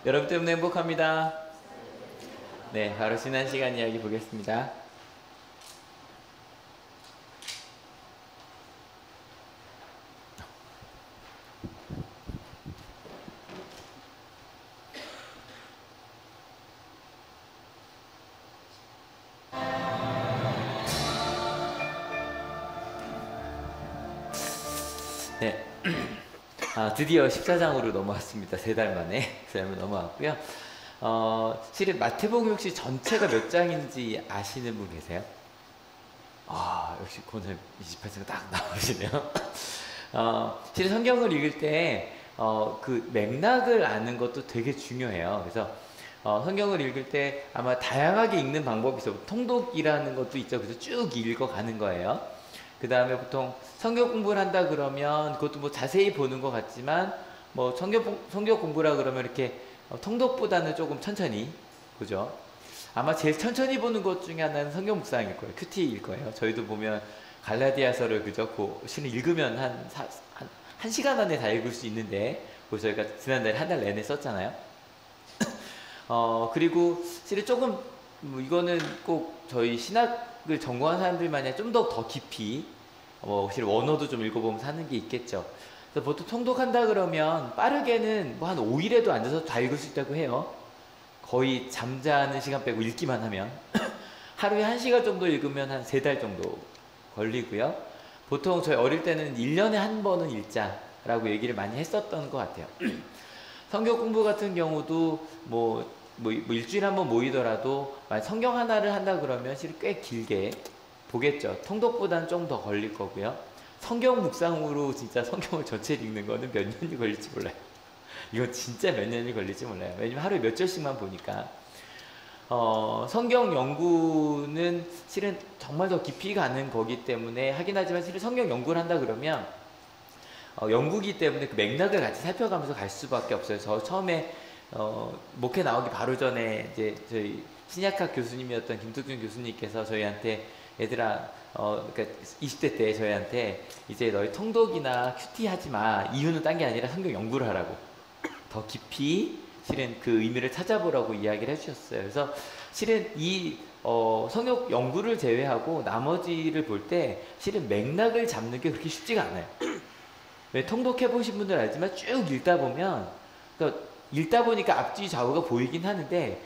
여러분 때문에 행복합니다. 네, 바로 지난 시간 이야기 보겠습니다. 네, 드디어 14장으로 넘어왔습니다. 3달 만에 3달 넘어왔고요. 실은 마태복음 혹시 전체가 몇 장인지 아시는 분 계세요? 역시 권사님 28장가 딱 나오시네요. 실은 성경을 읽을 때 그 맥락을 아는 것도 되게 중요해요. 그래서 성경을 읽을 때 아마 다양하게 읽는 방법이 있어요. 통독이라는 것도 있죠. 그래서 쭉 읽어가는 거예요. 그 다음에 보통 성경 공부를 한다 그러면 그것도 뭐 자세히 보는 것 같지만 뭐 성경 공부라 그러면 이렇게 통독보다는 조금 천천히 보죠. 아마 제일 천천히 보는 것 중에 하나는 성경 묵상일 거예요. 큐티일 거예요. 저희도 보면 갈라디아서를 그죠? 실은 읽으면 한 시간 안에 다 읽을 수 있는데 그래서 저희가 지난달에 한 달 내내 썼잖아요. 그리고 실은 조금 이거는 꼭 저희 신학을 전공한 사람들만이 좀 더 깊이 실은 원어도 좀 읽어보면서 하는 게 있겠죠. 그래서 보통 통독한다 그러면 빠르게는 뭐 한 5일에도 앉아서 다 읽을 수 있다고 해요. 거의 잠자는 시간 빼고 읽기만 하면 하루에 1시간 정도 읽으면 한 3달 정도 걸리고요. 보통 저희 어릴 때는 1년에 한 번은 읽자라고 얘기를 많이 했었던 것 같아요. 성경 공부 같은 경우도 뭐 일주일에 한 번 모이더라도 만약 성경 하나를 한다 그러면 실은 꽤 길게 보겠죠. 통독보다는 좀 더 걸릴 거고요. 성경 묵상으로 진짜 성경을 전체를 읽는 거는 몇 년이 걸릴지 몰라요. 이거 진짜 몇 년이 걸릴지 몰라요. 왜냐면 하루에 몇 절씩만 보니까. 성경 연구는 실은 정말 더 깊이 가는 거기 때문에 하긴 하지만 실은 성경 연구를 한다 그러면 연구기 때문에 그 맥락을 같이 살펴가면서 갈 수밖에 없어요. 저 처음에 목회 나오기 바로 전에 이제 저희 신약학 교수님이었던 김특준 교수님께서 저희한테 얘들아, 그러니까 20대 때 저희한테 이제 너희 통독이나 큐티 하지 마. 이유는 딴 게 아니라 성경 연구를 하라고. 더 깊이 실은 그 의미를 찾아보라고 이야기를 해주셨어요. 그래서 실은 이 성경 연구를 제외하고 나머지를 볼 때 실은 맥락을 잡는 게 그렇게 쉽지가 않아요. 왜 통독해 보신 분들 알지만 쭉 읽다 보면 그러니까 읽다 보니까 앞뒤 좌우가 보이긴 하는데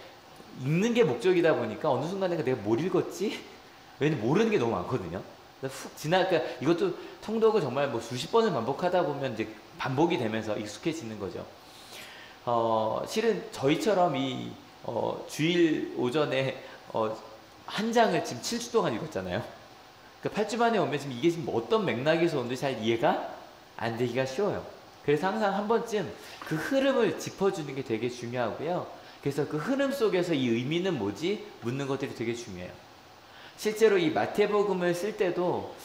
읽는 게 목적이다 보니까 어느 순간에 내가 뭘 읽었지? 왜냐면 모르는 게 너무 많거든요. 훅 그러니까 이것도 통독을 정말 뭐 수십 번을 반복하다 보면 이제 반복이 되면서 익숙해지는 거죠. 실은 저희처럼 주일 오전에 한 장을 지금 7주 동안 읽었잖아요. 그러니까 8주 만에 오면 지금 이게 지금 어떤 맥락에서 오는지 잘 이해가 안 되기가 쉬워요. 그래서 항상 한 번쯤 그 흐름을 짚어주는 게 되게 중요하고요. 그래서 그 흐름 속에서 이 의미는 뭐지? 묻는 것들이 되게 중요해요. 실제로 이 마태복음을 쓸 때도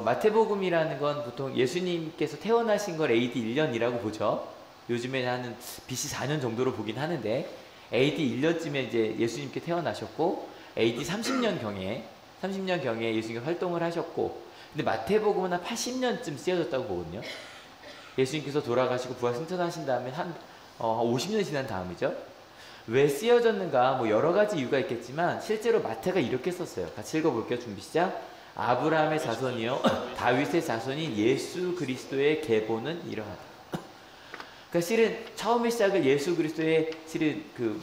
마태복음이라는 건 보통 예수님께서 태어나신 걸 AD 1년이라고 보죠. 요즘에는 한 BC 4년 정도로 보긴 하는데 AD 1년쯤에 이제 예수님께 태어나셨고 AD 30년경에 예수님이 활동을 하셨고 근데 마태복음은 한 80년쯤 쓰여졌다고 보거든요. 예수님께서 돌아가시고 부활 승천하신 다음에 한 50년 지난 다음이죠. 왜 쓰여졌는가 뭐 여러 가지 이유가 있겠지만 실제로 마태가 이렇게 썼어요. 같이 읽어볼게요. 준비 시작. 아브라함의 자손이요 다윗의 자손인 예수 그리스도의 계보는 이러하다. 그러니까 실은 처음에 시작을 예수 그리스도의 실은 그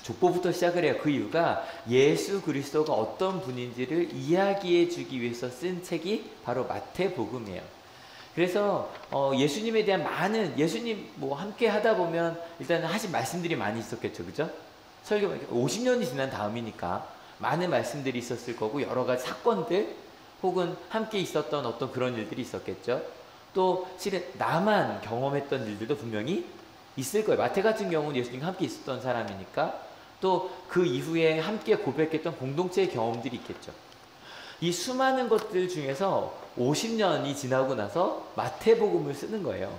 족보부터 시작을 해요. 그 이유가 예수 그리스도가 어떤 분인지를 이야기해 주기 위해서 쓴 책이 바로 마태복음이에요. 그래서 예수님에 대한 많은 예수님 뭐 함께 하다 보면 일단 하신 말씀들이 많이 있었겠죠. 그죠? 설교 50년이 지난 다음이니까 많은 말씀들이 있었을 거고 여러 가지 사건들 혹은 함께 있었던 어떤 그런 일들이 있었겠죠. 또 실은 나만 경험했던 일들도 분명히 있을 거예요. 마태 같은 경우는 예수님과 함께 있었던 사람이니까 또 그 이후에 함께 고백했던 공동체의 경험들이 있겠죠. 이 수많은 것들 중에서 50년이 지나고 나서 마태복음을 쓰는 거예요.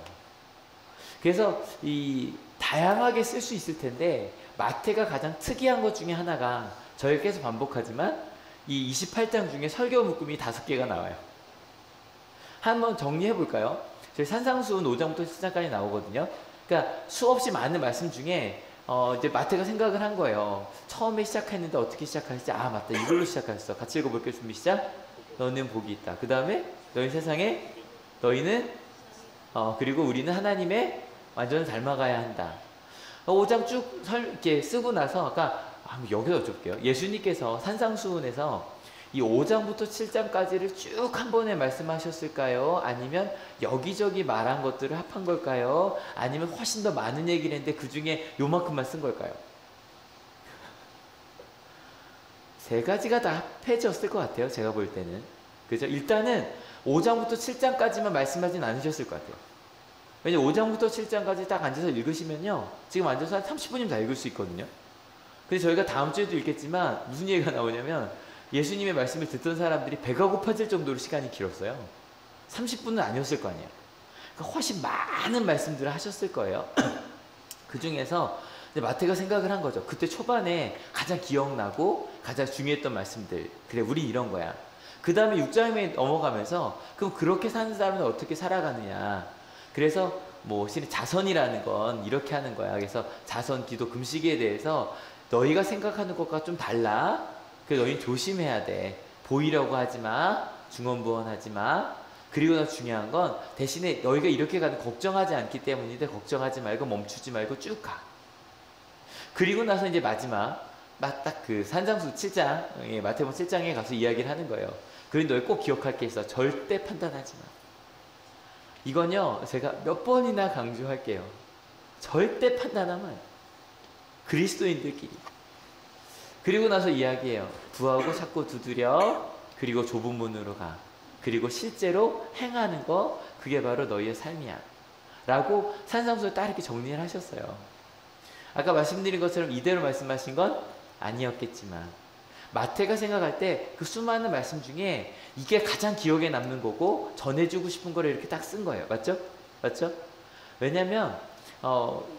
그래서 이 다양하게 쓸 수 있을 텐데 마태가 가장 특이한 것 중에 하나가 저희가 계속 반복하지만 이 28장 중에 설교 묶음이 5개가 나와요. 한번 정리해 볼까요? 저희 산상수훈 5장부터 7장까지 나오거든요. 그러니까 수없이 많은 말씀 중에 이제 마태가 생각을 한 거예요. 처음에 시작했는데 어떻게 시작하시지? 아, 맞다. 이걸로 시작하셨어. 같이 읽어볼게요. 준비 시작. 너는 복이 있다. 그 다음에 너희 세상에 너희는 그리고 우리는 하나님의 완전히 닮아가야 한다. 5장 쭉 이렇게 쓰고 나서 아까 여기서 여쭤볼게요. 예수님께서 산상수훈에서 이 5장부터 7장까지를 쭉 한 번에 말씀하셨을까요? 아니면 여기저기 말한 것들을 합한 걸까요? 아니면 훨씬 더 많은 얘기를 했는데 그 중에 요만큼만 쓴 걸까요? 세 가지가 다 합해졌을 것 같아요. 제가 볼 때는. 그죠? 일단은 5장부터 7장까지만 말씀하진 않으셨을 것 같아요. 왜냐면 5장부터 7장까지 딱 앉아서 읽으시면요. 지금 앉아서 한 30분이면 다 읽을 수 있거든요. 그래서 저희가 다음 주에도 읽겠지만 무슨 얘기가 나오냐면 예수님의 말씀을 듣던 사람들이 배가 고파질 정도로 시간이 길었어요. 30분은 아니었을 거 아니에요. 그러니까 훨씬 많은 말씀들을 하셨을 거예요. 그 중에서 마태가 생각을 한 거죠. 그때 초반에 가장 기억나고 가장 중요했던 말씀들. 그래, 우리 이런 거야. 그 다음에 6장에 넘어가면서 그럼 그렇게 사는 사람은 어떻게 살아가느냐. 그래서 뭐 실은 자선이라는 건 이렇게 하는 거야. 그래서 자선, 기도, 금식에 대해서 너희가 생각하는 것과 좀 달라. 그래서 너희는 조심해야 돼. 보이려고 하지 마. 중언부언하지 마. 그리고 나 중요한 건 대신에 너희가 이렇게 가는 걱정하지 않기 때문인데 걱정하지 말고 멈추지 말고 쭉 가. 그리고 나서 이제 마지막 딱 그 산상수 7장 마태복음 7장에 가서 이야기를 하는 거예요. 그런데 너희 꼭 기억할 게 있어. 절대 판단하지 마. 이건요 제가 몇 번이나 강조할게요. 절대 판단하면 안 돼. 그리스도인들끼리. 그리고 나서 이야기해요. 구하고 찾고 두드려. 그리고 좁은 문으로 가. 그리고 실제로 행하는 거 그게 바로 너희의 삶이야. 라고 산상수를 딱 이렇게 정리를 하셨어요. 아까 말씀드린 것처럼 이대로 말씀하신 건 아니었겠지만 마태가 생각할 때 그 수많은 말씀 중에 이게 가장 기억에 남는 거고 전해주고 싶은 거를 이렇게 딱 쓴 거예요. 맞죠? 맞죠? 왜냐면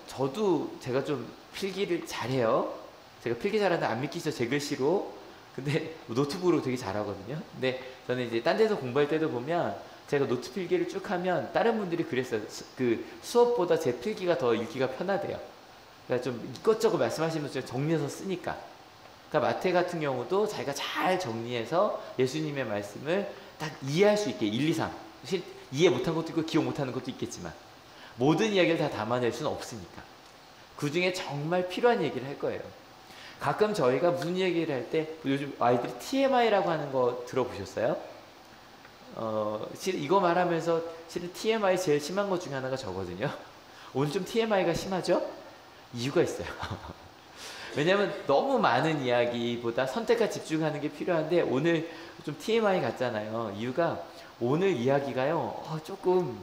저도 제가 좀 필기를 잘해요. 제가 필기 잘하는데 안 믿기죠. 제 글씨로. 근데 노트북으로 되게 잘하거든요. 근데 저는 이제 딴 데서 공부할 때도 보면 제가 노트 필기를 쭉 하면 다른 분들이 그랬어요. 그 수업보다 제 필기가 더 읽기가 편하대요. 그러니까 좀 이것저것 말씀하시면서 정리해서 쓰니까. 그러니까 마태 같은 경우도 자기가 잘 정리해서 예수님의 말씀을 딱 이해할 수 있게 1, 2, 3. 이해 못한 것도 있고 기억 못하는 것도 있겠지만 모든 이야기를 다 담아낼 수는 없으니까. 그 중에 정말 필요한 얘기를 할 거예요. 가끔 저희가 무슨 얘기를 할 때 요즘 아이들이 TMI라고 하는 거 들어보셨어요? 실은 이거 말하면서 실은 TMI 제일 심한 것 중에 하나가 저거든요. 오늘 좀 TMI가 심하죠? 이유가 있어요. 왜냐면 너무 많은 이야기보다 선택과 집중하는 게 필요한데 오늘 좀 TMI 같잖아요. 이유가 오늘 이야기가요 조금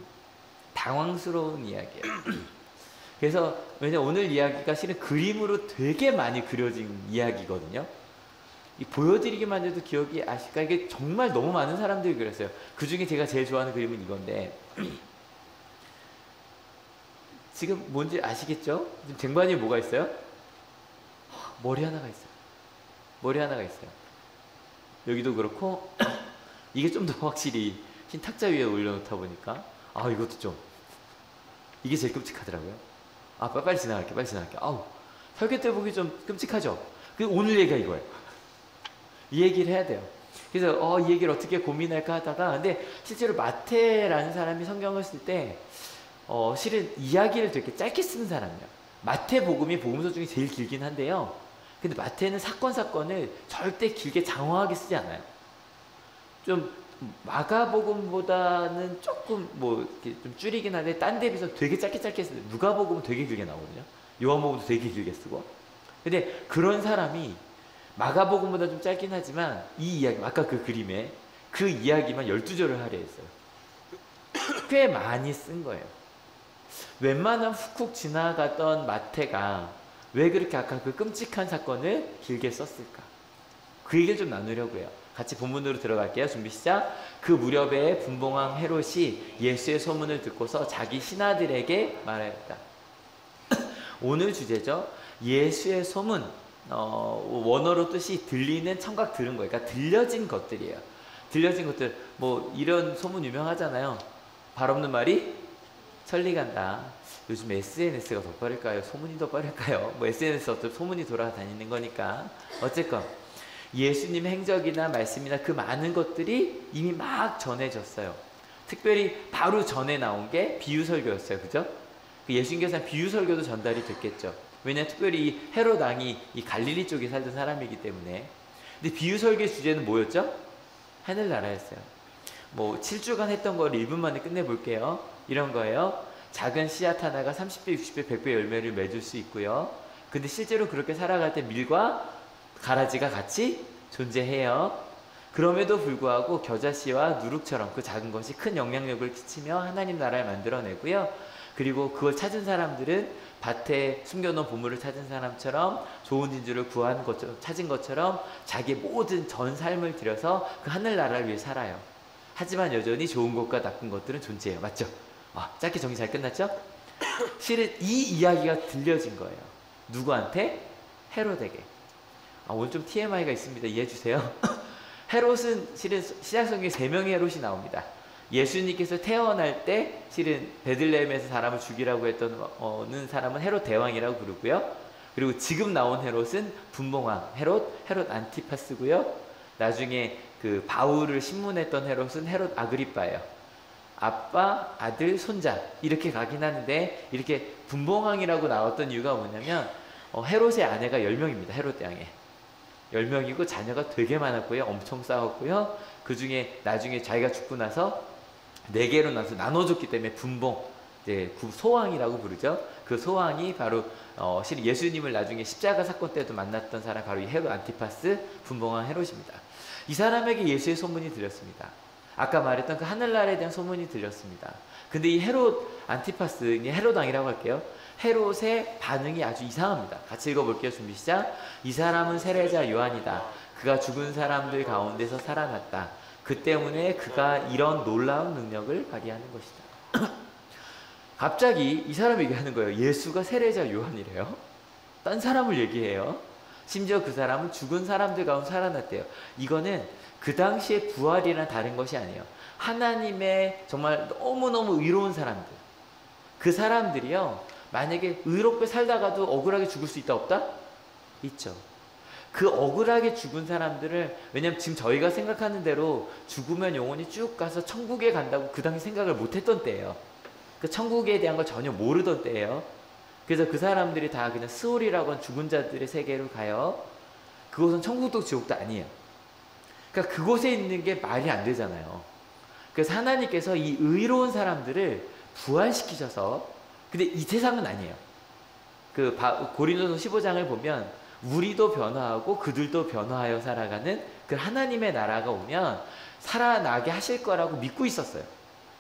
당황스러운 이야기예요. 그래서 왜냐면 오늘 이야기가 실은 그림으로 되게 많이 그려진 이야기거든요. 보여드리기만 해도 기억이 아실까? 이게 정말 너무 많은 사람들이 그렸어요. 그 중에 제가 제일 좋아하는 그림은 이건데 지금 뭔지 아시겠죠? 지금 쟁반위에 뭐가 있어요? 머리 하나가 있어요. 머리 하나가 있어요. 여기도 그렇고 이게 좀 더 확실히 흰 탁자 위에 올려놓다 보니까 이것도 좀 이게 제일 끔찍하더라고요. 빨리 지나갈게. 빨리 지나갈게. 설교 때 보기 좀 끔찍하죠? 오늘 얘기가 이거예요. 이 얘기를 해야 돼요. 그래서 이 얘기를 어떻게 고민할까 하다가 근데 실제로 마태라는 사람이 성경을 쓸 때 실은 이야기를 되게 짧게 쓰는 사람이에요. 마태복음이 복음서 중에 제일 길긴 한데요. 근데 마태는 사건을 절대 길게 장황하게 쓰지 않아요. 좀 마가복음보다는 조금 이렇게 좀 줄이긴 한데 딴 데 비해서 되게 짧게 쓰는데 누가복음은 되게 길게 나오거든요. 요한복음도 되게 길게 쓰고. 근데 그런 사람이 마가복음보다 좀 짧긴 하지만 이 이야기 아까 그 그림에 그 이야기만 12절을 할애했어요. 꽤 많이 쓴 거예요. 웬만하면 훅훅 지나가던 마태가 왜 그렇게 아까 그 끔찍한 사건을 길게 썼을까? 그 얘기를 좀 나누려고 해요. 같이 본문으로 들어갈게요. 준비 시작. 그 무렵에 분봉왕 헤롯이 예수의 소문을 듣고서 자기 신하들에게 말하였다. 오늘 주제죠. 예수의 소문. 원어로 뜻이 들리는 청각 들은 거예요. 그러니까 들려진 것들이에요. 들려진 것들. 이런 소문 유명하잖아요. 발 없는 말이 천리 간다. 요즘 SNS가 더 빠를까요? 소문이 더 빠를까요? 뭐 SNS 어차피 소문이 돌아다니는 거니까. 어쨌건 예수님 행적이나 말씀이나 그 많은 것들이 이미 막 전해졌어요. 특별히 바로 전에 나온 게 비유설교였어요. 그죠? 예수님께서는 비유설교도 전달이 됐겠죠. 왜냐하면 특별히 이 헤롯 왕이 이 갈릴리 쪽에 살던 사람이기 때문에. 근데 비유설교의 주제는 뭐였죠? 하늘나라였어요. 뭐 7주간 했던 걸 1분 만에 끝내볼게요. 이런 거예요. 작은 씨앗 하나가 30배, 60배, 100배 열매를 맺을 수 있고요. 근데 실제로 그렇게 살아갈 때 밀과 가라지가 같이 존재해요. 그럼에도 불구하고 겨자씨와 누룩처럼 그 작은 것이 큰 영향력을 끼치며 하나님 나라를 만들어내고요. 그리고 그걸 찾은 사람들은 밭에 숨겨놓은 보물을 찾은 사람처럼 좋은 진주를 구한 것처럼 찾은 것처럼 자기의 모든 전 삶을 들여서 그 하늘나라를 위해 살아요. 하지만 여전히 좋은 것과 나쁜 것들은 존재해요. 맞죠? 짧게 정리 잘 끝났죠? 실은 이 이야기가 들려진 거예요. 누구한테? 헤롯에게. 오늘 좀 TMI가 있습니다. 이해해주세요. 헤롯은 실은 신약성경에 3명의 헤롯이 나옵니다. 예수님께서 태어날 때 실은 베들레헴에서 사람을 죽이라고 했던 사람은 헤롯 대왕이라고 부르고요. 그리고 지금 나온 헤롯은 분봉왕 헤롯 안티파스고요. 나중에 그 바울을 신문했던 헤롯은 헤롯 아그리빠예요. 아빠, 아들, 손자 이렇게 가긴 하는데 이렇게 분봉왕이라고 나왔던 이유가 뭐냐면 헤롯의 아내가 10명입니다. 헤롯 대왕에 10명이고 자녀가 되게 많았고요. 엄청 싸웠고요. 그 중에 나중에 자기가 죽고 나서 4개로 나눠줬기 때문에 분봉, 이제 소왕이라고 부르죠. 그 소왕이 바로 실은 예수님을 나중에 십자가 사건 때도 만났던 사람 바로 이 헤롯 안티파스 분봉왕 헤롯입니다. 이 사람에게 예수의 소문이 들렸습니다. 아까 말했던 그 하늘나라에 대한 소문이 들렸습니다. 근데 이 헤롯 안티파스, 헤롯 왕이라고 할게요. 헤롯의 반응이 아주 이상합니다. 같이 읽어볼게요. 준비 시작. 이 사람은 세례자 요한이다. 그가 죽은 사람들 가운데서 살아났다. 그 때문에 그가 이런 놀라운 능력을 발휘하는 것이다. 갑자기 이 사람이 얘기하는 거예요. 예수가 세례자 요한이래요. 딴 사람을 얘기해요. 심지어 그 사람은 죽은 사람들 가운데 살아났대요. 이거는 그 당시의 부활이란 다른 것이 아니에요. 하나님의 정말 너무너무 의로운 사람들. 그 사람들이요. 만약에 의롭게 살다가도 억울하게 죽을 수 있다 없다? 있죠. 그 억울하게 죽은 사람들을, 왜냐면 지금 저희가 생각하는 대로 죽으면 영혼이 쭉 가서 천국에 간다고 그 당시 생각을 못했던 때예요. 그 천국에 대한 걸 전혀 모르던 때예요. 그래서 그 사람들이 다 그냥 스올이라고 하는 죽은 자들의 세계로 가요. 그곳은 천국도 지옥도 아니에요. 그러니까 그곳에 있는 게 말이 안 되잖아요. 그래서 하나님께서 이 의로운 사람들을 부활시키셔서, 근데 이 세상은 아니에요. 그 고린도서 15장을 보면 우리도 변화하고 그들도 변화하여 살아가는 그 하나님의 나라가 오면 살아나게 하실 거라고 믿고 있었어요.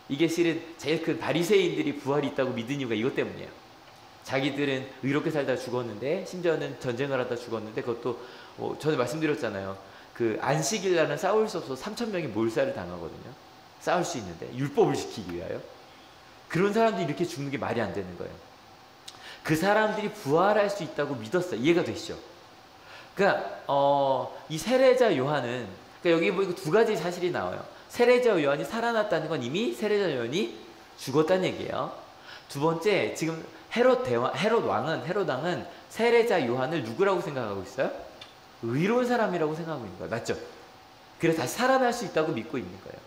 이게 실은 제일 큰 바리새인들이 부활이 있다고 믿은 이유가 이것 때문이에요. 자기들은 의롭게 살다 죽었는데, 심지어는 전쟁을 하다 죽었는데, 그것도 전에 말씀드렸잖아요. 그 안식일 날은 싸울 수 없어서 3,000명이 몰살을 당하거든요. 싸울 수 있는데 율법을 지키기 위하여. 그런 사람들이 이렇게 죽는 게 말이 안 되는 거예요. 그 사람들이 부활할 수 있다고 믿었어요. 이해가 되시죠? 그러니까 이 세례자 요한은, 그러니까 여기 보니까 2가지 사실이 나와요. 세례자 요한이 살아났다는 건 이미 세례자 요한이 죽었다는 얘기예요. 두 번째, 지금 헤롯 왕은 세례자 요한을 누구라고 생각하고 있어요? 의로운 사람이라고 생각하고 있는 거예요. 맞죠? 그래서 다시 살아날 수 있다고 믿고 있는 거예요.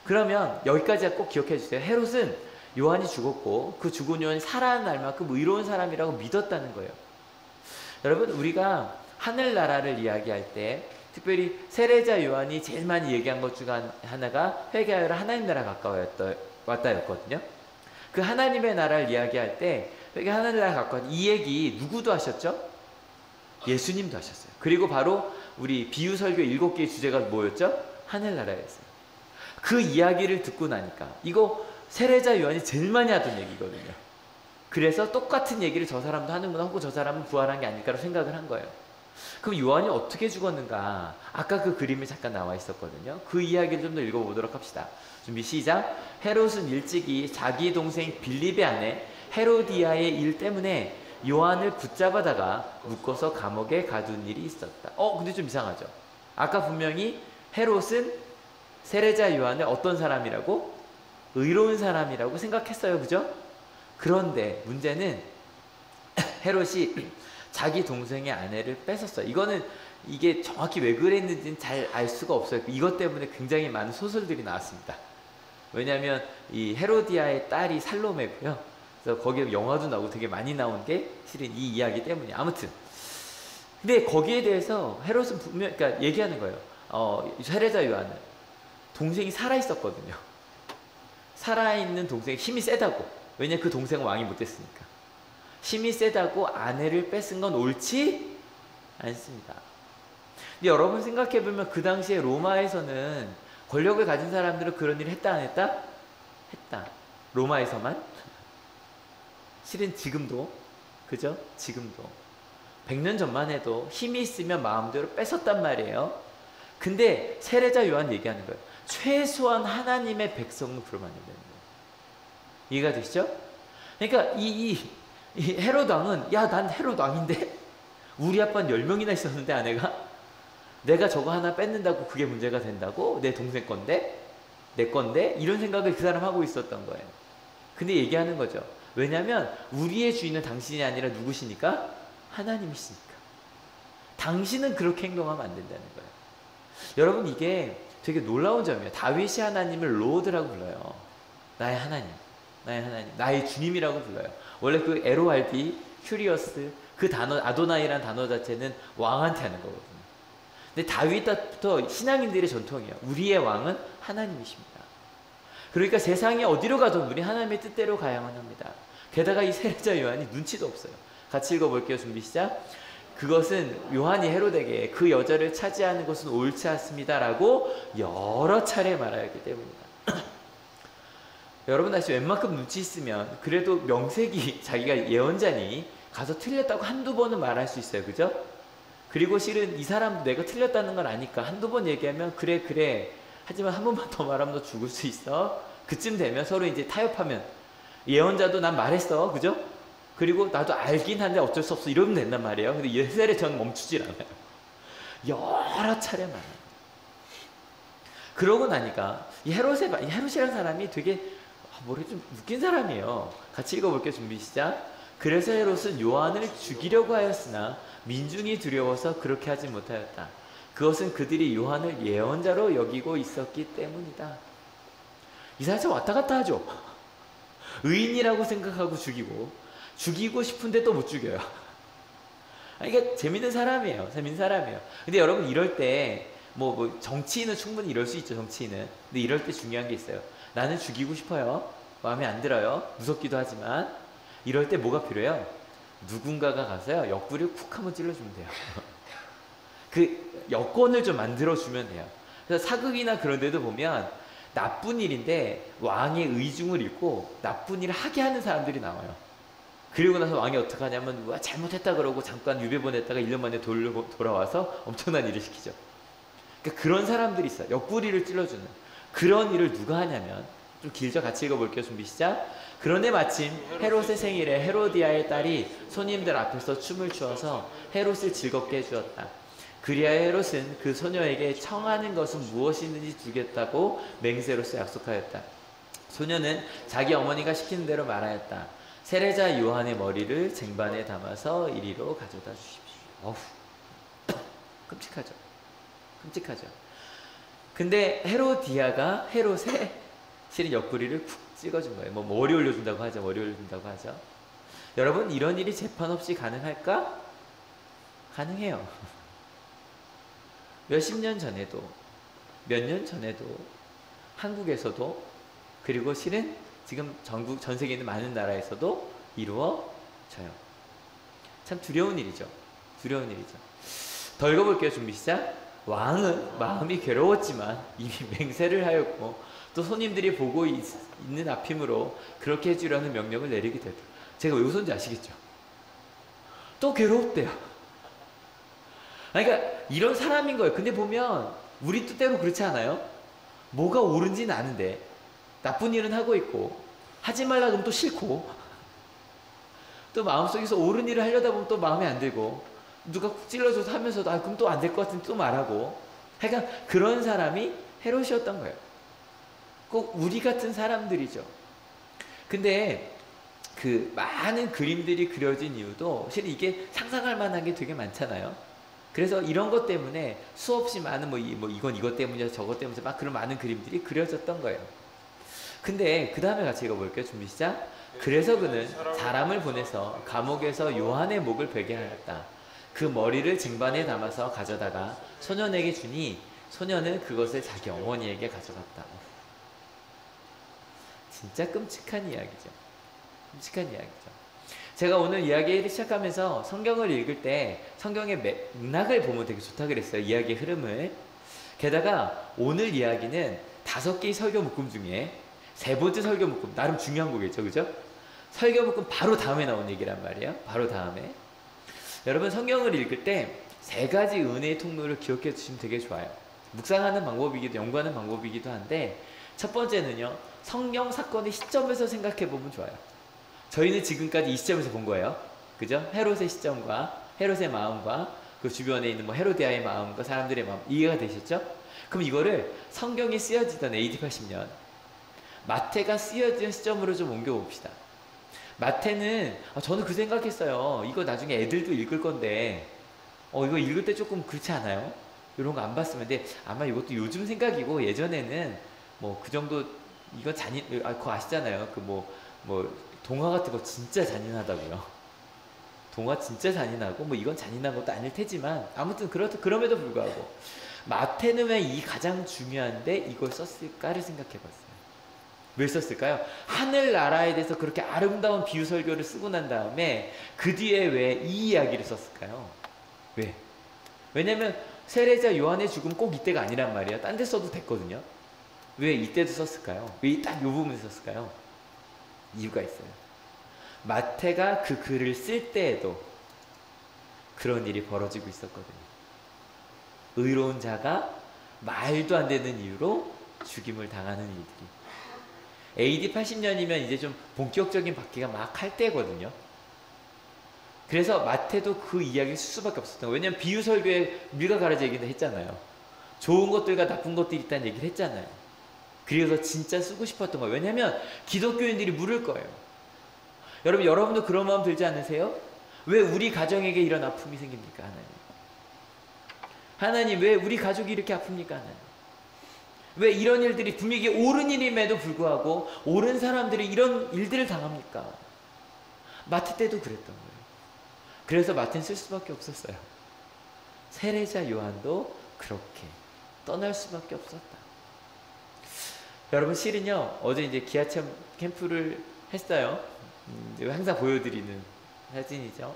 그러면 여기까지 꼭 기억해 주세요. 헤롯은 요한이 죽었고 그 죽은 요한이 살아날 만큼 의로운 사람이라고 믿었다는 거예요. 여러분, 우리가 하늘나라를 이야기할 때 특별히 세례자 요한이 제일 많이 얘기한 것 중 하나가 회개하여라 하나님 나라 왔다였거든요. 그 하나님의 나라를 이야기할 때 회개 하나님 나라 가까웠다, 이 얘기 누구도 하셨죠? 예수님도 하셨어요. 그리고 바로 우리 비유설교 7개의 주제가 뭐였죠? 하늘나라였어요. 그 이야기를 듣고 나니까, 이거 세례자 요한이 제일 많이 하던 얘기거든요. 그래서 똑같은 얘기를 저 사람도 하는구나, 혹은 저 사람은 부활한 게 아닐까라고 생각을 한 거예요. 그럼 요한이 어떻게 죽었는가? 아까 그 그림이 잠깐 나와 있었거든요. 그 이야기를 좀 더 읽어보도록 합시다. 준비 시작. 헤롯은 일찍이 자기 동생 빌립의 아내 헤로디아의 일 때문에 요한을 붙잡아다가 묶어서 감옥에 가둔 일이 있었다. 근데 좀 이상하죠? 아까 분명히 헤롯은 세례자 요한을 어떤 사람이라고? 의로운 사람이라고 생각했어요. 그죠? 그런데 문제는 헤롯이 자기 동생의 아내를 뺏었어요. 이게 정확히 왜 그랬는지는 잘 알 수가 없어요. 이것 때문에 굉장히 많은 소설들이 나왔습니다. 왜냐하면 이 헤로디아의 딸이 살로메고요. 그래서 거기에 영화도 나오고 되게 많이 나온 게 실은 이 이야기 때문이에요. 아무튼 근데 거기에 대해서 헤롯은 분명 그러니까 얘기하는 거예요. 세례자 요한은 동생이 살아 있었거든요. 살아 있는 동생이 힘이 세다고. 왜냐 그 동생은 왕이 못 됐으니까. 힘이 세다고 아내를 뺏은 건 옳지 않습니다. 근데 여러분 생각해 보면 그 당시에 로마에서는 권력을 가진 사람들은 그런 일을 했다 안 했다? 했다. 로마에서만? 실은 지금도 그죠? 지금도 100년 전만 해도 힘이 있으면 마음대로 뺏었단 말이에요. 근데 세례자 요한 얘기하는 거예요. 최소한 하나님의 백성은 그러면 안 된다는 거예요. 이해가 되시죠? 그러니까 이 헤롯 왕은 야, 난 헤롯 왕인데 우리 아빠는 10명이나 있었는데 아내가 내가 저거 하나 뺏는다고 그게 문제가 된다고? 내 동생 건데? 내 건데? 이런 생각을 그 사람 하고 있었던 거예요. 근데 얘기하는 거죠. 왜냐하면 우리의 주인은 당신이 아니라 누구시니까? 하나님이시니까. 당신은 그렇게 행동하면 안 된다는 거예요. 여러분 이게 되게 놀라운 점이에요. 다윗이 하나님을 로드라고 불러요. 나의 하나님, 나의 하나님, 나의 주님이라고 불러요. 원래 그 LORD, 큐리어스, 그 단어 아도나이라는 단어 자체는 왕한테 하는 거거든요. 근데 다윗 때부터 신앙인들의 전통이에요. 우리의 왕은 하나님이십니다. 그러니까 세상에 어디로 가든 우리 하나님의 뜻대로 가야만 합니다. 게다가 이 세례자 요한이 눈치도 없어요. 같이 읽어볼게요. 준비 시작. 그것은 요한이 헤롯에게 그 여자를 차지하는 것은 옳지 않습니다라고 여러 차례 말하였기 때문입니다. 여러분 다시 웬만큼 눈치 있으면 그래도 명색이 자기가 예언자니 가서 틀렸다고 한두 번은 말할 수 있어요. 그죠? 그리고 실은 이 사람도 내가 틀렸다는 걸 아니까 한두 번 얘기하면 그래 하지만 한 번만 더 말하면 너 죽을 수 있어. 그쯤 되면 서로 이제 타협하면 예언자도 난 말했어. 그죠? 그리고 나도 알긴 한데 어쩔 수 없어 이러면 된단 말이에요. 근데 예세례 전 멈추질 않아요. 여러 차례 말해요. 그러고 나니까 이 헤롯이라는 사람이 되게 뭐래 좀 웃긴 사람이에요. 같이 읽어볼게요. 준비 시작. 그래서 헤롯은 요한을 죽이려고 하였으나 민중이 두려워서 그렇게 하지 못하였다. 그것은 그들이 요한을 예언자로 여기고 있었기 때문이다. 이 사람 참 왔다 갔다 하죠. 의인이라고 생각하고 죽이고 싶은데 또 못 죽여요. 이게 재밌는 사람이에요. 재밌는 사람이에요. 근데 여러분 이럴 때 뭐 정치인은 충분히 이럴 수 있죠. 정치인은. 근데 이럴 때 중요한 게 있어요. 나는 죽이고 싶어요. 마음에 안 들어요. 무섭기도 하지만 이럴 때 뭐가 필요해요? 누군가가 가서요. 옆구리를 쿡 한번 찔러주면 돼요. 그 여건을 좀 만들어주면 돼요. 그래서 사극이나 그런 데도 보면 나쁜 일인데 왕의 의중을 읽고 나쁜 일을 하게 하는 사람들이 나와요. 그리고 나서 왕이 어떻게 하냐면 와 잘못했다 그러고 잠깐 유배 보냈다가 1년 만에 돌아와서 엄청난 일을 시키죠. 그러니까 그런 사람들이 있어요. 옆구리를 찔러주는 그런 일을 누가 하냐면 좀 길죠. 같이 읽어볼게요. 준비 시작. 그런데 마침 헤롯의 생일에 헤로디아의 딸이 손님들 앞에서 춤을 추어서 헤롯을 즐겁게 해주었다. 그리하여 헤롯은 그 소녀에게 청하는 것은 무엇이든지 주겠다고 맹세로서 약속하였다. 소녀는 자기 어머니가 시키는 대로 말하였다. 세례자 요한의 머리를 쟁반에 담아서 이리로 가져다 주십시오. 어후, 끔찍하죠. 끔찍하죠. 근데 헤로디아가 헤롯의 실은 옆구리를 쿡 찍어준 거예요. 뭐 머리 올려준다고 하죠. 머리 올려준다고 하죠. 여러분 이런 일이 재판 없이 가능할까? 가능해요. 몇십 년 전에도 몇 년 전에도 한국에서도 그리고 실은 지금 전 세계에 있는 많은 나라에서도 이루어져요. 참 두려운 일이죠. 두려운 일이죠. 더 읽어볼게요. 준비 시작. 왕은 마음이 괴로웠지만 이미 맹세를 하였고 또 손님들이 보고 있는 앞이므로 그렇게 해주려는 명령을 내리게 되더라. 제가 왜 웃었는지 아시겠죠? 또 괴롭대요. 그러니까 이런 사람인 거예요. 근데 보면 우리 뜻대로 그렇지 않아요? 뭐가 옳은지는 아는데 나쁜 일은 하고 있고 하지 말라 그러면 또 싫고 또 마음속에서 옳은 일을 하려다 보면 또 마음에 안 들고 누가 쿡 찔러줘서 하면서도 그럼 또 안 될 것 같은데 또 말하고 그러니까 그런 사람이 헤롯이었던 거예요. 꼭 우리 같은 사람들이죠. 근데 그 많은 그림들이 그려진 이유도 실은 이게 상상할 만한 게 되게 많잖아요. 그래서 이런 것 때문에 수없이 많은 이건 이것 때문이야 저것 때문이야 막 그런 많은 그림들이 그려졌던 거예요. 근데 그 다음에 같이 읽어볼게요. 준비 시작. 그래서 그는 사람을 보내서 감옥에서 요한의 목을 베게 하였다. 그 머리를 쟁반에 담아서 가져다가 소년에게 주니 소년은 그것을 자기 어머니에게 가져갔다. 진짜 끔찍한 이야기죠. 끔찍한 이야기죠. 제가 오늘 이야기를 시작하면서 성경을 읽을 때 성경의 맥락을 보면 되게 좋다 그랬어요. 이야기의 흐름을. 게다가 오늘 이야기는 5개의 설교 묶음 중에 3번째 설교 묶음, 나름 중요한 거겠죠, 그죠? 설교 묶음 바로 다음에 나온 얘기란 말이에요. 바로 다음에. 여러분 성경을 읽을 때 3가지 은혜의 통로를 기억해 주시면 되게 좋아요. 묵상하는 방법이기도 연구하는 방법이기도 한데, 첫 번째는요, 성경 사건의 시점에서 생각해 보면 좋아요. 저희는 지금까지 이 시점에서 본 거예요. 그죠? 헤롯의 시점과 헤롯의 마음과 그 주변에 있는 헤로디아의 마음과 사람들의 마음, 이해가 되셨죠? 그럼 이거를 성경이 쓰여지던 AD 80년 마태가 쓰여진 시점으로 좀 옮겨봅시다. 마태는 저는 그 생각했어요. 이거 나중에 애들도 읽을 건데 이거 읽을 때 조금 그렇지 않아요? 이런 거 안 봤으면. 근데 아마 이것도 요즘 생각이고, 예전에는 그 정도, 이거 그거 아시잖아요. 동화 같은 거 진짜 잔인하다고요. 동화 진짜 잔인하고 이건 잔인한 것도 아닐 테지만 아무튼 그럼에도 불구하고 마태는 왜 이 가장 중요한데 이걸 썼을까를 생각해 봤어요. 왜 썼을까요? 하늘나라에 대해서 그렇게 아름다운 비유 설교를 쓰고 난 다음에 그 뒤에 왜 이 이야기를 썼을까요? 왜? 왜냐면 세례자 요한의 죽음 꼭 이때가 아니란 말이에요. 딴 데 써도 됐거든요. 왜 이때도 썼을까요? 왜 딱 요 부분에 썼을까요? 이유가 있어요. 마태가 그 글을 쓸 때에도 그런 일이 벌어지고 있었거든요. 의로운 자가 말도 안 되는 이유로 죽임을 당하는 일들이. AD 80년이면 이제 좀 본격적인 박해가 막 할 때거든요. 그래서 마태도 그 이야기를 쓸 수밖에 없었던 거예요. 왜냐면 비유 설교에 밀과 가라지 얘기도 했잖아요. 좋은 것들과 나쁜 것들이 있다는 얘기를 했잖아요. 그래서 진짜 쓰고 싶었던 거예요. 왜냐면 기독교인들이 물을 거예요. 여러분도 그런 마음 들지 않으세요? 왜 우리 가정에게 이런 아픔이 생깁니까, 하나님? 하나님, 왜 우리 가족이 이렇게 아픕니까, 하나님? 왜 이런 일들이 분명히 옳은 일임에도 불구하고 옳은 사람들이 이런 일들을 당합니까? 마태 때도 그랬던 거예요. 그래서 마태는 쓸 수밖에 없었어요. 세례자 요한도 그렇게 떠날 수밖에 없었다. 여러분, 실은요, 어제 이제 기아체험 캠프를 했어요. 항상 보여드리는 사진이죠.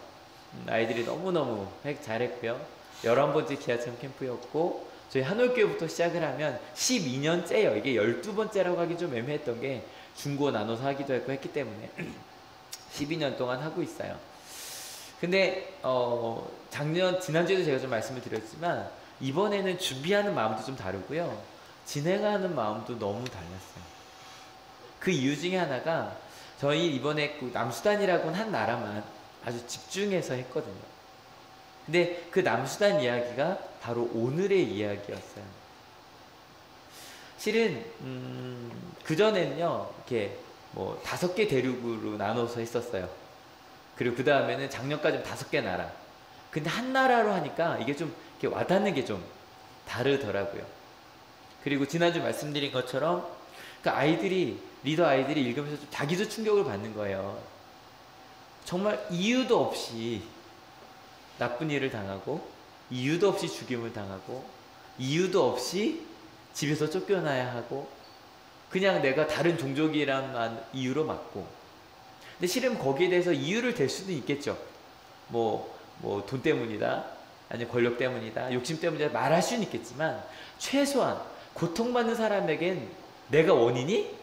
아이들이 너무너무 잘했고요. 11번째 기아체험 캠프였고, 저희 한올교회부터 시작을 하면 12년째예요. 이게 12번째라고 하기 좀 애매했던 게 중고 나눠서 하기도 했기 때문에 12년 동안 하고 있어요. 근데 지난주에도 제가 좀 말씀을 드렸지만 이번에는 준비하는 마음도 좀 다르고요. 진행하는 마음도 너무 달랐어요. 그 이유 중에 하나가 저희 이번에 남수단이라고는 한 나라만 아주 집중해서 했거든요. 근데 그 남수단 이야기가 바로 오늘의 이야기였어요. 실은 그전에는요, 이렇게 5개 대륙으로 나눠서 했었어요. 그리고 그 다음에는 작년까지 5개 나라. 근데 한 나라로 하니까 이게 좀 이렇게 와닿는 게 좀 다르더라고요. 그리고 지난주 말씀드린 것처럼 그 리더 아이들이 읽으면서 좀 자기도 충격을 받는 거예요. 정말 이유도 없이 나쁜 일을 당하고, 이유도 없이 죽임을 당하고, 이유도 없이 집에서 쫓겨나야 하고, 그냥 내가 다른 종족이란 이유로 맞고. 근데 실은 거기에 대해서 이유를 댈 수도 있겠죠. 돈 때문이다, 아니면 권력 때문이다, 욕심 때문이다 말할 수는 있겠지만, 최소한 고통받는 사람에겐 내가 원인이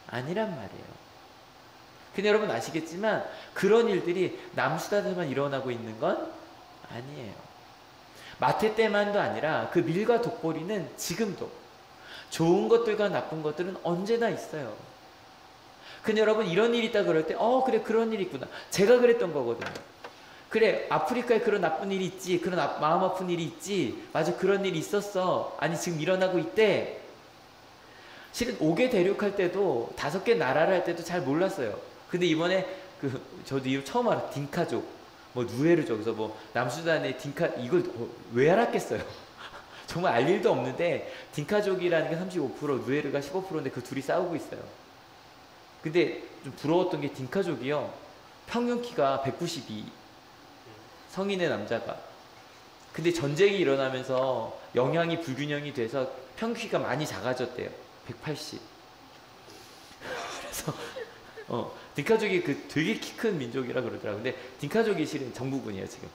아니란 말이에요. 근데 여러분 아시겠지만 그런 일들이 남수단에만 일어나고 있는 건 아니에요. 마태 때만도 아니라 그 밀과 독보리는 지금도 좋은 것들과 나쁜 것들은 언제나 있어요. 근데 여러분 이런 일이 있다 그럴 때 그래 그런 일이 있구나. 제가 그랬던 거거든요. 그래 아프리카에 그런 나쁜 일이 있지, 그런 마음 아픈 일이 있지, 맞아 그런 일이 있었어, 아니 지금 일어나고 있대. 실은 5개 대륙 할 때도 5개 나라를 할 때도 잘 몰랐어요. 근데 이번에 저도 이거 처음 알아. 딩카족, 뭐 누에르족. 그래서 뭐 남수단의 딩카 이걸 왜 알았겠어요? 정말 알 일도 없는데 딩카족이라는 게 35%, 누에르가 15%인데 그 둘이 싸우고 있어요. 근데 좀 부러웠던 게 딩카족이요. 평균 키가 192. 성인의 남자가. 근데 전쟁이 일어나면서 영양이 불균형이 돼서 평균 키가 많이 작아졌대요. 180. 그래서 딩카족이 되게 키 큰 민족이라 그러더라고요. 근데 딩카족이 실은 정부군이에요, 지금.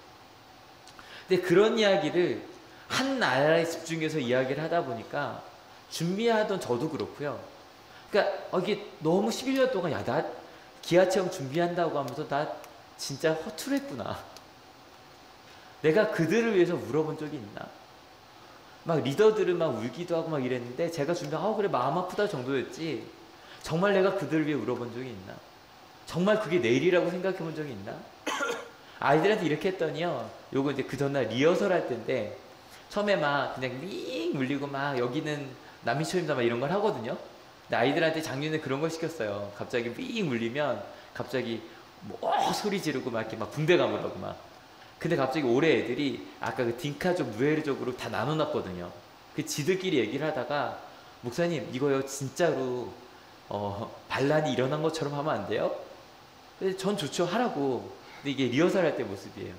근데 그런 이야기를 한 나라에 집중해서 이야기를 하다 보니까 준비하던 저도 그렇고요. 그러니까 이게 너무 11년 동안 나 기아체험 준비한다고 하면서 나 진짜 허투루했구나. 내가 그들을 위해서 물어본 적이 있나? 막 리더들은 막 울기도 하고 막 이랬는데 제가 준비하고 그래 마음 아프다 정도였지 정말 내가 그들을 위해 물어본 적이 있나? 정말 그게 내일이라고 생각해 본 적이 있나? 아이들한테 이렇게 했더니요. 요거 이제 그 전날 리허설 할 때인데 처음에 막 그냥 링 물리고 막 여기는 남미초입니다 막 이런 걸 하거든요. 근데 아이들한테 작년에 그런 걸 시켰어요. 갑자기 링 물리면 갑자기 뭐 소리 지르고 막 이렇게 막 붕대 감으라고 막. 근데 갑자기 올해 애들이 아까 그 딩카족, 누에르족으로 다 나눠놨거든요. 그 지들끼리 얘기를 하다가 목사님 이거요 진짜로 반란이 일어난 것처럼 하면 안 돼요? 근데 전 좋죠 하라고. 근데 이게 리허설 할 때 모습이에요.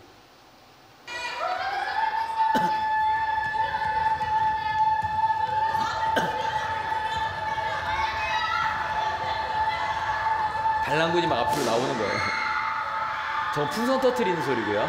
반란군이 막 앞으로 나오는 거예요. 전 풍선 터트리는 소리고요.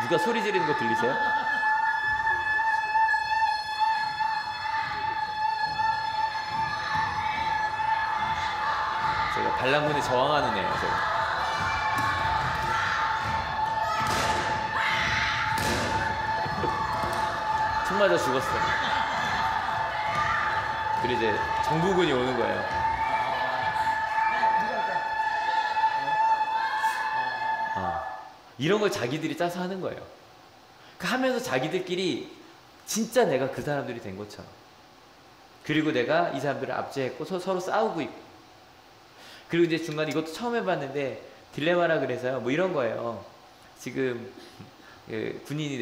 누가 소리 지르는 거 들리세요? 제가 반란군에 저항하는 애예요. 제가. 총 맞아 죽었어요. 그리고 이제 정부군이 오는 거예요. 이런 걸 자기들이 짜서 하는 거예요. 하면서 자기들끼리 진짜 내가 그 사람들이 된 것처럼. 그리고 내가 이 사람들을 압제했고 서로 싸우고 있고. 그리고 이제 중간에 이것도 처음 해봤는데 딜레마라 그래서요. 뭐 이런 거예요. 지금 군인이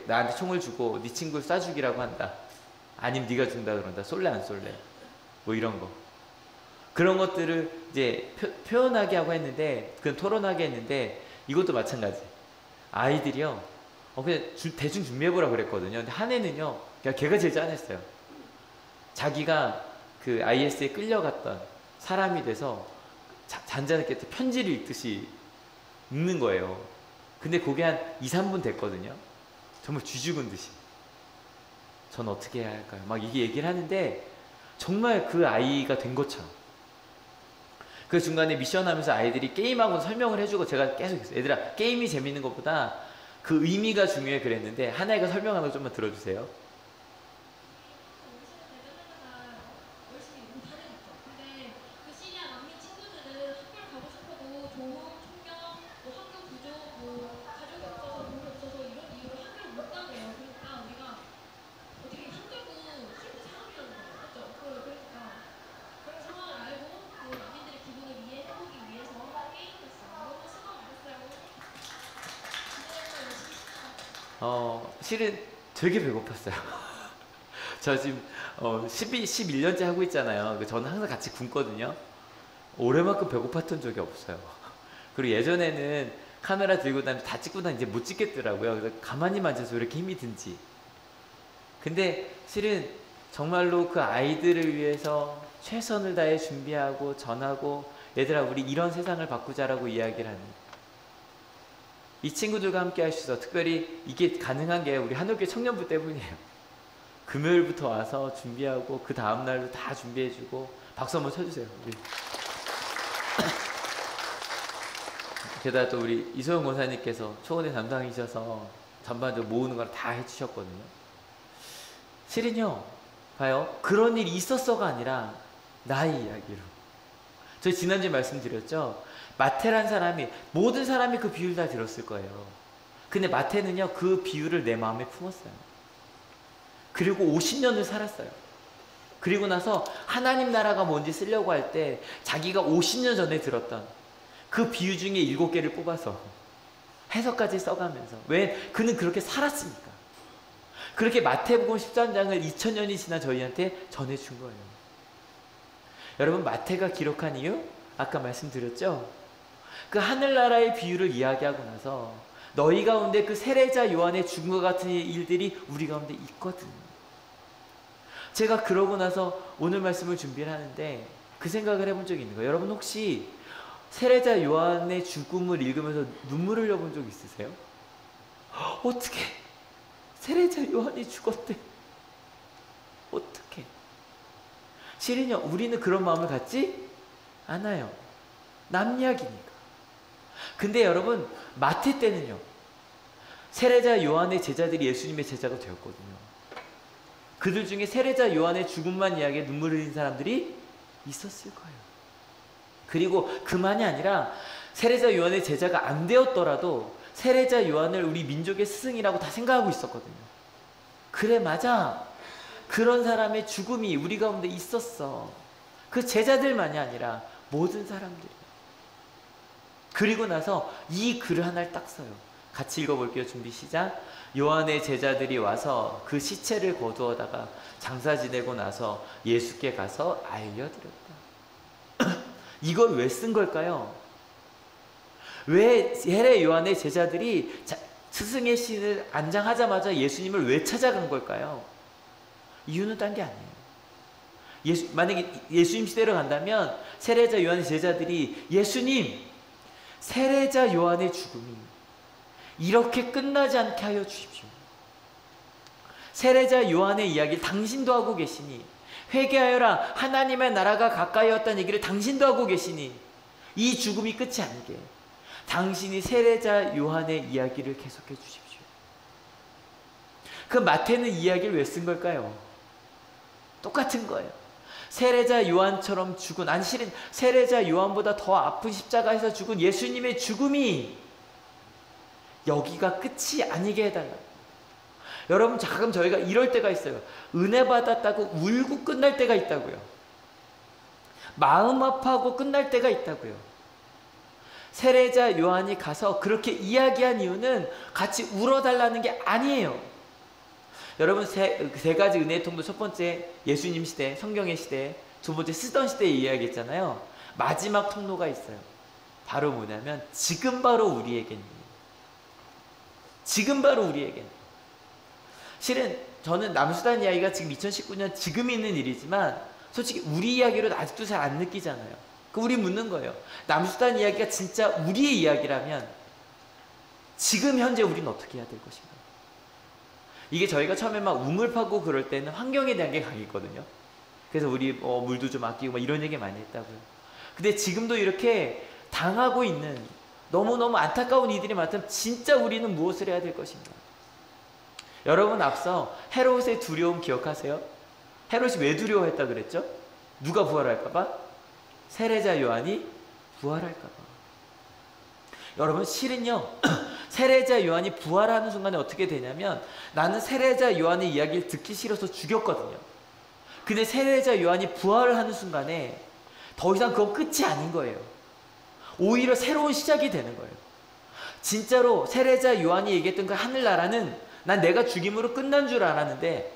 나한테 총을 주고 네 친구를 쏴 죽이라고 한다. 아니면 네가 준다 그런다. 쏠래 안 쏠래? 뭐 이런 거. 그런 것들을 이제 표현하게 하고 했는데 그건 토론하게 했는데 이것도 마찬가지. 아이들이요. 그냥 대충 준비해보라고 그랬거든요. 근데 한 애는요. 걔가 제일 짠했어요. 자기가 그 IS에 끌려갔던 사람이 돼서 잔잔하게 편지를 읽듯이 읽는 거예요. 근데 그게 한 2, 3분 됐거든요. 정말 쥐죽은 듯이. 전 어떻게 해야 할까요? 막 이게 얘기를 하는데 정말 그 아이가 된 것처럼. 그 중간에 미션 하면서 아이들이 게임하고 설명을 해주고 제가 계속 했어요. 얘들아 게임이 재밌는 것보다 그 의미가 중요해 그랬는데 하나이가 설명하는 거 좀만 들어주세요. 실은 되게 배고팠어요. 저 지금 11년째 하고 있잖아요. 저는 항상 같이 굶거든요. 올해만큼 배고팠던 적이 없어요. 그리고 예전에는 카메라 들고 다니면 다 찍고 다니면 이제 못 찍겠더라고요. 그래서 가만히만 앉아서 왜 이렇게 힘이 든지. 근데 실은 정말로 그 아이들을 위해서 최선을 다해 준비하고 전하고 얘들아 우리 이런 세상을 바꾸자라고 이야기를 하는 이 친구들과 함께 할 수 있어. 특별히 이게 가능한 게 우리 한옥교회 청년부 때문이에요. 금요일부터 와서 준비하고 그 다음날도 다 준비해주고 박수 한번 쳐주세요. 우리. 게다가 또 우리 이소영 권사님께서 초원의 담당이셔서 전반적으로 모으는 걸 다 해주셨거든요. 실은요, 봐요. 그런 일이 있었어가 아니라 나의 이야기로. 저 지난주에 말씀드렸죠. 마태란 사람이, 모든 사람이 그 비유를 다 들었을 거예요. 근데 마태는요, 그 비유를 내 마음에 품었어요. 그리고 50년을 살았어요. 그리고 나서 하나님 나라가 뭔지 쓰려고 할 때 자기가 50년 전에 들었던 그 비유 중에 7개를 뽑아서 해석까지 써가면서, 왜? 그는 그렇게 살았으니까. 그렇게 마태복음 13장을 2000년이 지난 저희한테 전해준 거예요. 여러분, 마태가 기록한 이유? 아까 말씀드렸죠? 그 하늘나라의 비유를 이야기하고 나서 너희 가운데 그 세례자 요한의 죽음과 같은 일들이 우리 가운데 있거든. 제가 그러고 나서 오늘 말씀을 준비를 하는데 그 생각을 해본 적이 있는 거예요. 여러분, 혹시 세례자 요한의 죽음을 읽으면서 눈물을 흘려본 적 있으세요? 어떻게 세례자 요한이 죽었대? 어떻게? 실은요, 우리는 그런 마음을 갖지 않아요. 남 이야기니까. 근데 여러분, 마태 때는요, 세례자 요한의 제자들이 예수님의 제자가 되었거든요. 그들 중에 세례자 요한의 죽음만 이야기해 눈물 흘린 사람들이 있었을 거예요. 그리고 그만이 아니라 세례자 요한의 제자가 안 되었더라도 세례자 요한을 우리 민족의 스승이라고 다 생각하고 있었거든요. 그래, 맞아. 그런 사람의 죽음이 우리 가운데 있었어. 그 제자들만이 아니라 모든 사람들이. 그리고 나서 이 글을 하나를 딱 써요. 같이 읽어볼게요. 준비 시작. 요한의 제자들이 와서 그 시체를 거두어다가 장사 지내고 나서 예수께 가서 알려드렸다. 이걸 왜 쓴 걸까요? 왜 세례 요한의 제자들이 스승의 신을 안장하자마자 예수님을 왜 찾아간 걸까요? 이유는 딴 게 아니에요. 만약에 예수님 시대로 간다면 세례자 요한의 제자들이 예수님, 세례자 요한의 죽음이 이렇게 끝나지 않게 하여 주십시오. 세례자 요한의 이야기를 당신도 하고 계시니, 회개하여라 하나님의 나라가 가까이 왔다는 얘기를 당신도 하고 계시니, 이 죽음이 끝이 아니게 당신이 세례자 요한의 이야기를 계속해 주십시오. 그 마태는 이야기를 왜 쓴 걸까요? 똑같은 거예요. 세례자 요한처럼 죽은, 아니 실은 세례자 요한보다 더 아픈 십자가에서 죽은 예수님의 죽음이 여기가 끝이 아니게 해달라. 여러분, 가끔 저희가 이럴 때가 있어요. 은혜 받았다고 울고 끝날 때가 있다고요. 마음 아파하고 끝날 때가 있다고요. 세례자 요한이 가서 그렇게 이야기한 이유는 같이 울어달라는 게 아니에요. 여러분, 세 가지 은혜의 통도, 첫 번째 예수님 시대, 성경의 시대, 두 번째 쓰던 시대에 이야기했잖아요. 마지막 통로가 있어요. 바로 뭐냐면 지금 바로 우리에게는, 지금 바로 우리에게는. 실은 저는 남수단 이야기가 지금 2019년 지금 있는 일이지만 솔직히 우리 이야기로 아직도 잘 안 느끼잖아요. 그 우리 묻는 거예요. 남수단 이야기가 진짜 우리의 이야기라면 지금 현재 우리는 어떻게 해야 될 것인가? 이게 저희가 처음에 막 우물 파고 그럴 때는 환경에 대한 게 강했거든요. 그래서 우리 물도 좀 아끼고 막 이런 얘기 많이 했다고요. 근데 지금도 이렇게 당하고 있는 너무너무 안타까운 이들이 많다면 진짜 우리는 무엇을 해야 될 것인가? 여러분, 앞서 헤롯의 두려움 기억하세요? 헤롯이 왜 두려워했다 그랬죠? 누가 부활할까봐? 세례자 요한이 부활할까봐. 여러분, 실은요, 세례자 요한이 부활하는 순간에 어떻게 되냐면, 나는 세례자 요한의 이야기를 듣기 싫어서 죽였거든요. 근데 세례자 요한이 부활을 하는 순간에 더 이상 그건 끝이 아닌 거예요. 오히려 새로운 시작이 되는 거예요. 진짜로 세례자 요한이 얘기했던 그 하늘나라는 난 내가 죽임으로 끝난 줄 알았는데,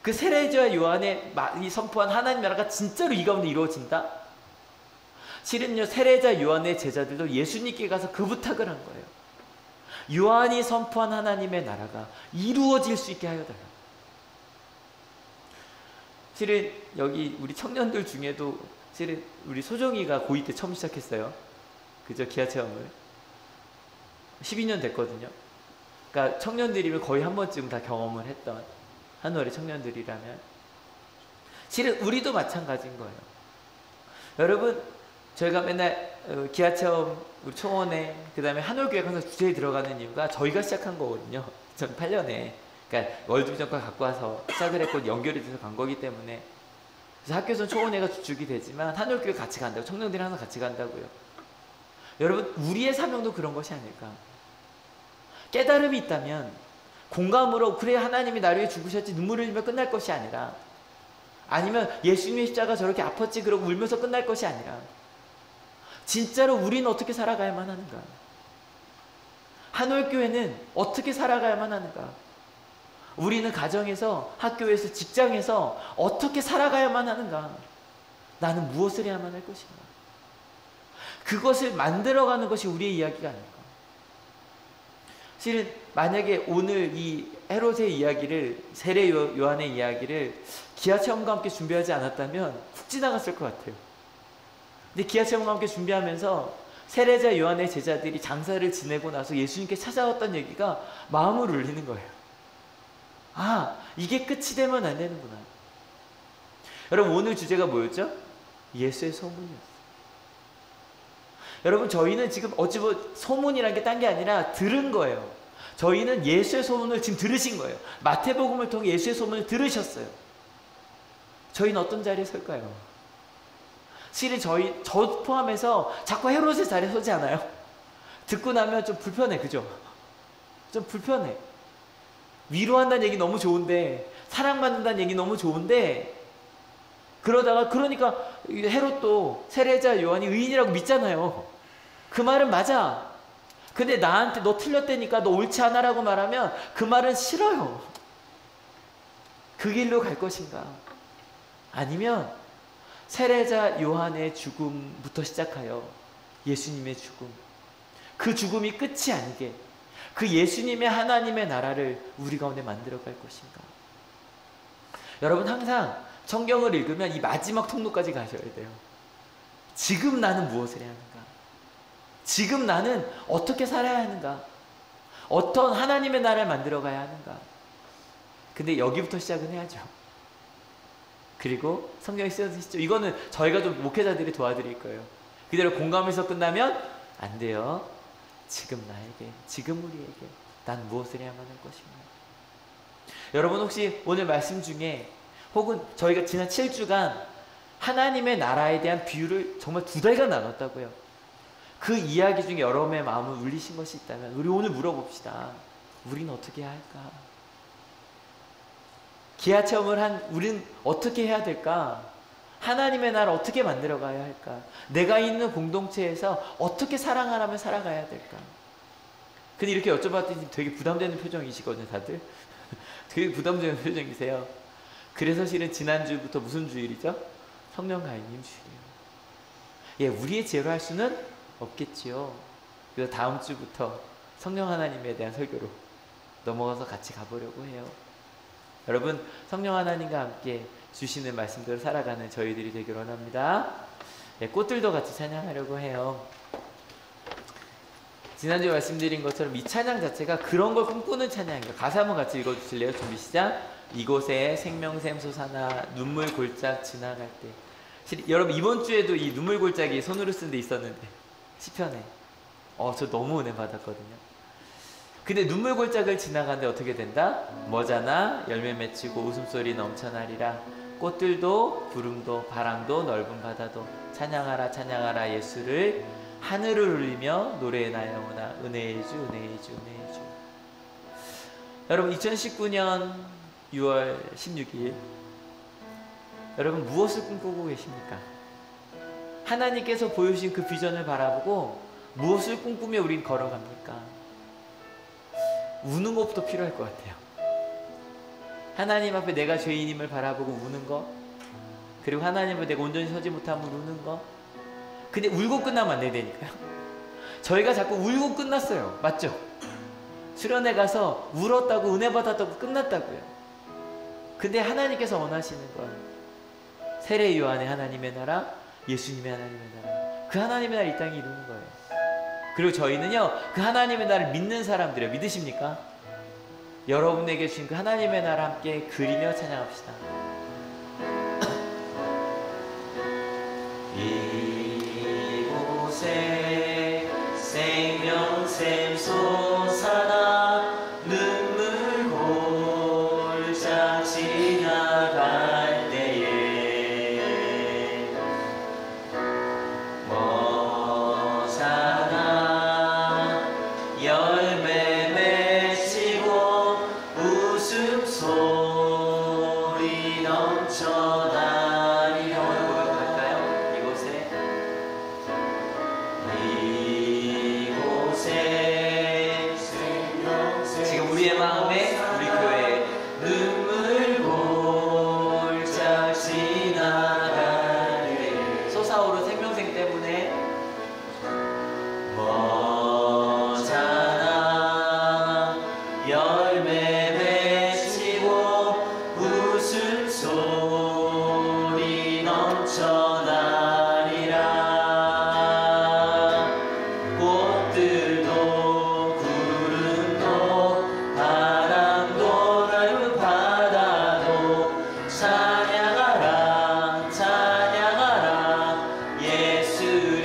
그 세례자 요한의 선포한 하나님 나라가 진짜로 이 가운데 이루어진다? 실은요, 세례자 요한의 제자들도 예수님께 가서 그 부탁을 한 거예요. 요한이 선포한 하나님의 나라가 이루어질 수 있게 하여 달라. 실은 여기 우리 청년들 중에도 실은 우리 소정이가 고2 때 처음 시작했어요. 그죠? 기아 체험을 12년 됐거든요. 그러니까 청년들이면 거의 한 번쯤 다 경험을 했던 한월의 청년들이라면, 실은 우리도 마찬가지인 거예요. 여러분, 저희가 맨날 기아체험 우리 초원에, 그 다음에 한올교회 항상 주제에 들어가는 이유가 저희가 시작한 거거든요. 2008년에. 그러니까 월드비전과 갖고 와서 시작을 했고 연결이 돼서 간 거기 때문에. 그래서 학교에서는 초원회가 주축이 되지만 한올교회 같이 간다고, 청년들이 항상 같이 간다고요. 여러분, 우리의 사명도 그런 것이 아닐까. 깨달음이 있다면 공감으로 그래 하나님이 나를 위해 죽으셨지 눈물을 흘리며 끝날 것이 아니라, 아니면 예수님의 십자가 저렇게 아팠지 그러고 울면서 끝날 것이 아니라, 진짜로 우리는 어떻게 살아가야만 하는가, 한올교회는 어떻게 살아가야만 하는가, 우리는 가정에서, 학교에서, 직장에서 어떻게 살아가야만 하는가, 나는 무엇을 해야만 할 것인가, 그것을 만들어가는 것이 우리의 이야기가 아닐까. 실은 만약에 오늘 이 헤롯의 이야기를, 세례 요한의 이야기를 기아체험과 함께 준비하지 않았다면 훅 지나갔을 것 같아요. 근데 기아체험과 함께 준비하면서 세례자 요한의 제자들이 장사를 지내고 나서 예수님께 찾아왔던 얘기가 마음을 울리는 거예요. 아, 이게 끝이 되면 안 되는구나. 여러분, 오늘 주제가 뭐였죠? 예수의 소문이었어요. 여러분, 저희는 지금 어찌 보면 소문이라는 게 딴 게 아니라 들은 거예요. 저희는 예수의 소문을 지금 들으신 거예요. 마태복음을 통해 예수의 소문을 들으셨어요. 저희는 어떤 자리에 설까요? 실은 저 포함해서 자꾸 헤롯의 자리에 서지 않아요? 듣고 나면 좀 불편해, 그죠? 좀 불편해. 위로한다는 얘기 너무 좋은데, 사랑받는다는 얘기 너무 좋은데, 그러니까 헤롯도 세례자 요한이 의인이라고 믿잖아요. 그 말은 맞아. 근데 나한테 너 틀렸다니까, 너 옳지 않아라고 말하면 그 말은 싫어요. 그 길로 갈 것인가? 아니면 세례자 요한의 죽음부터 시작하여 예수님의 죽음, 그 죽음이 끝이 아니게 그 예수님의 하나님의 나라를 우리 가운데 만들어 갈 것인가? 여러분, 항상 성경을 읽으면 이 마지막 통로까지 가셔야 돼요. 지금 나는 무엇을 해야 하는가? 지금 나는 어떻게 살아야 하는가? 어떤 하나님의 나라를 만들어 가야 하는가? 근데 여기부터 시작은 해야죠. 그리고 성경에 쓰여주시죠. 이거는 저희가 좀 목회자들이 도와드릴 거예요. 그대로 공감해서 끝나면 안 돼요. 지금 나에게, 지금 우리에게 난 무엇을 해야만 할 것인가? 여러분, 혹시 오늘 말씀 중에 혹은 저희가 지난 7주간 하나님의 나라에 대한 비유를 정말 2달간 나눴다고요. 그 이야기 중에 여러분의 마음을 울리신 것이 있다면 우리 오늘 물어봅시다. 우리는 어떻게 해야 할까? 기아체험을 한 우리는 어떻게 해야 될까? 하나님의 나라 어떻게 만들어 가야 할까? 내가 있는 공동체에서 어떻게 사랑하라며 살아가야 될까? 근데 이렇게 여쭤봤더니 되게 부담되는 표정이시거든요, 다들. 되게 부담되는 표정이세요. 그래서 실은 지난주부터 무슨 주일이죠? 성령 가인님 주일이에요. 예, 우리의 지혜로 할 수는 없겠지요. 그래서 다음 주부터 성령 하나님에 대한 설교로 넘어가서 같이 가보려고 해요. 여러분, 성령 하나님과 함께 주시는 말씀대로 살아가는 저희들이 되길 원합니다. 예, 꽃들도 같이 찬양하려고 해요. 지난주에 말씀드린 것처럼 이 찬양 자체가 그런 걸 꿈꾸는 찬양입니다. 가사 한번 같이 읽어주실래요? 준비 시작. 이곳에 생명샘 솟아나 눈물 골짝 지나갈 때. 여러분, 이번 주에도 이 눈물 골짝이 손으로 쓴 데 있었는데 시편에 저 너무 은혜 받았거든요. 근데 눈물 골짝을 지나가는데 어떻게 된다? 머자나 열매 맺히고 웃음소리 넘쳐나리라. 꽃들도 구름도 바람도 넓은 바다도 찬양하라 찬양하라 예수를. 하늘을 울리며 노래의 나 영혼아 은혜의 주 은혜의 주 은혜의 주. 여러분, 2019년 6월 16일 여러분 무엇을 꿈꾸고 계십니까? 하나님께서 보여주신 그 비전을 바라보고 무엇을 꿈꾸며 우린 걸어갑니까? 우는 것부터 필요할 것 같아요. 하나님 앞에 내가 죄인임을 바라보고 우는 거, 그리고 하나님 앞에 내가 온전히 서지 못함을 우는 거. 근데 울고 끝나면 안 되니까요. 저희가 자꾸 울고 끝났어요. 맞죠? 수련회 가서 울었다고 은혜 받았다고 끝났다고요. 근데 하나님께서 원하시는 건 세례 요한의 하나님의 나라, 예수님의 하나님의 나라, 그 하나님의 나라 이 땅에 이루는 거예요. 그리고 저희는요, 그 하나님의 나라를 믿는 사람들이에요. 믿으십니까? 여러분에게 주신 그 하나님의 나라 함께 그리며 찬양합시다. 이곳에 생명샘 솟아나 눈물 전하리라. 꽃들도 구름도 바람도 넓은 바다도 찬양하라 찬양하라 예수를.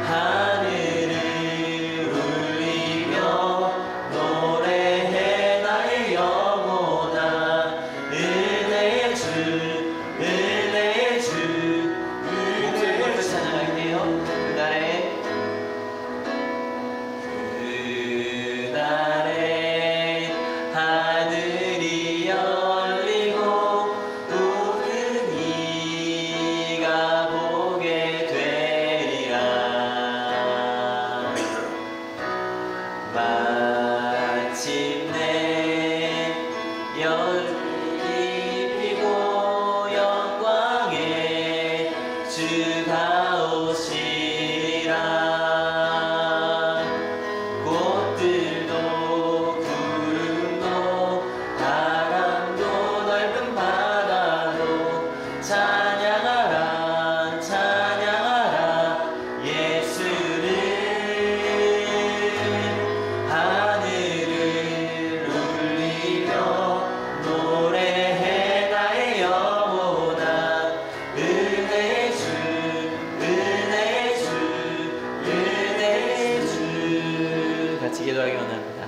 하늘을 울리며 노래해 나의 영혼아. 은혜의 주 은혜의 주. 목소리 벌써 찬양할게요. 그날에 하늘이 열리고 우는 이가 보게 되리라. 마침내 열이 피고 영광의 주가 오시리라. 꽃들도 구름도 바람도 넓은 바다도 찬양하라 찬양하라 예수를. 하늘을 울리며 노래해 나의 영혼아. 은혜의 주 은혜의 주 은혜의 주. 같이 기도하기 원합니다.